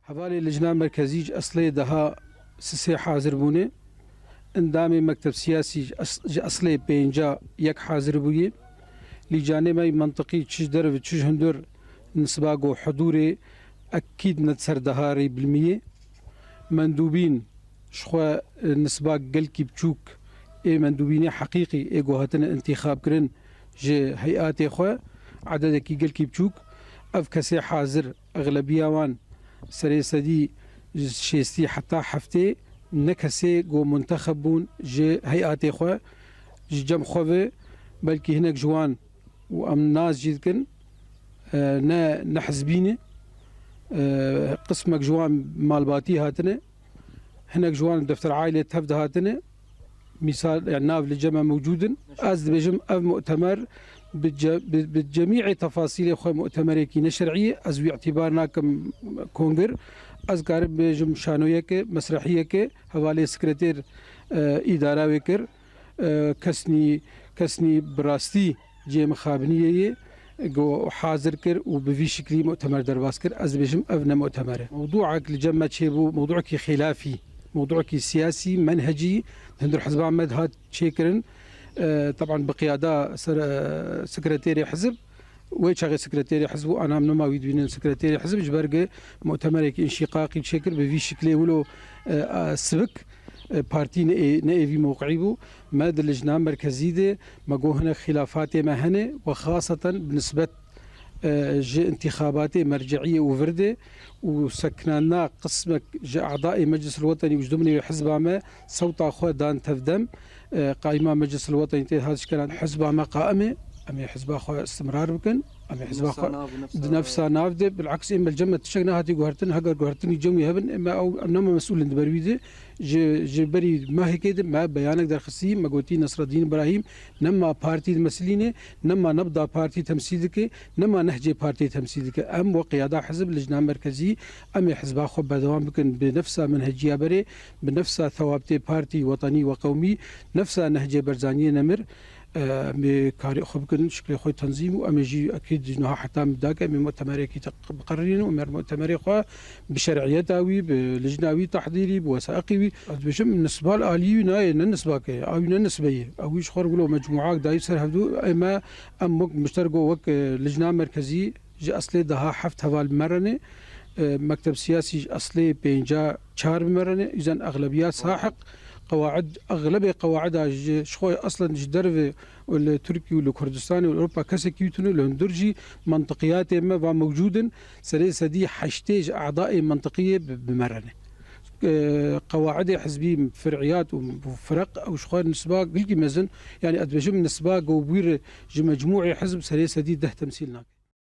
حوالی لجنه مرکزی اصلی دها سه حاضر بونه اندام مکتب سیاسی اصلی پنجا یک حاضر بویه لجانه مای منطقی چش در و چش هندر نسباق و حضور اكيد نتسر دهاري بالمية مندوبين شخوا نسباق قلكي بچوك اي مندوبين حقيقي اي قوهتنا انتخاب كرن جي هيئات اخوا عددكي قلكي بچوك اف كسي حاضر اغلبية وان سري سدي شيستي حتى حفتي نكسي قو منتخبون جي هيئات اخوا جي جم خوفي بلكي هناك جوان وام ناس جيدكن نحزبيني قسمك جوان مالباتي هاتنا هناك جوان دفتر عائلة تفد هاتنا مثال يعني ناف للجمع موجودا أزد بجم أف مؤتمر بجميع تفاصيل أخوة مؤتمر كينا شرعية أزوي اعتبارنا كم كونغر أذكر بجم شانوية مسرحية حوالي سكرتير إدارة وكر كسني براستي جي مخابنية جو حاضر كر وبفي شكلي مؤتمر درباس كر از بجم افنا مؤتمره موضوعك لجمع شيبو موضوعك خلافي موضوعك سياسي منهجي هندر حزب احمد هات شيكرن طبعا بقياده سكرتيري حزب ويشغل سكرتيري حزب انا من ما ويدين سكرتيري حزب جبرق مؤتمرك انشقاقي بشكل بفي شكلي ولو سبك بارتي نائفي موقعي بو ماد اللجنة مركزي دي ما جو هنا خلافات ما هنا وخاصة بالنسبة جي انتخابات مرجعية وفردة وسكننا قسمك جي أعضاء مجلس الوطني وجدمني حزب ما صوت أخوة دان تفدم قائمة مجلس الوطني هذا كان حزب ما قائمة أمي حزب أخوة استمرار بكن أمي حزب أخوة نفسها نافذة بالعكس إما الجمة تشجنا هاتي جوهرتن هجر جوهرتن يجمي هبن إما أو أنما مسؤول دبرويده جبري ما هيك كده ما بيانك در خصي ما قلتي نصر الدين إبراهيم نما بارتي المسلينة نما نبضة بارتي تمثيلك نما نهجي بارتي تمثيلك أم وقيادة حزب لجنة مركزي أمي حزب أخوة بدوام بكن بنفسها منهجية بري بنفسها ثوابتي بارتي وطني وقومي نفسها نهجي برزانية نمر بكاري أخو بكن شكل خوي تنظيم وأمجي أكيد جنها حتى مداك من مؤتمري كي بقررين ومر مؤتمري خوا بشرعيتاوي بلجناوي تحضيري بوثائقي بجم النسبة الآلية ناي النسبة أو النسبية أو يش خرج له مجموعات داي سر هدو إما أم مشتركوا وك لجنة مركزي جي أصلي دها حفت هوال مرنة مكتب سياسي أصلي بينجا شهر مرنة إذن أغلبيات ساحق قواعد أغلب قواعدها شخوي أصلا جدرفة والتركي والكردستاني والأوروبا كسكيوتنو لهندرجي منطقيات ما موجودا سلسة دي حشتيج أعضاء منطقية بمرنة قواعد حزبي فرعيات وفرق أو شخوي نسبة قلقي مزن يعني أدبجم نسبة قوبير مجموعي حزب سلسة دي ده تمثيلنا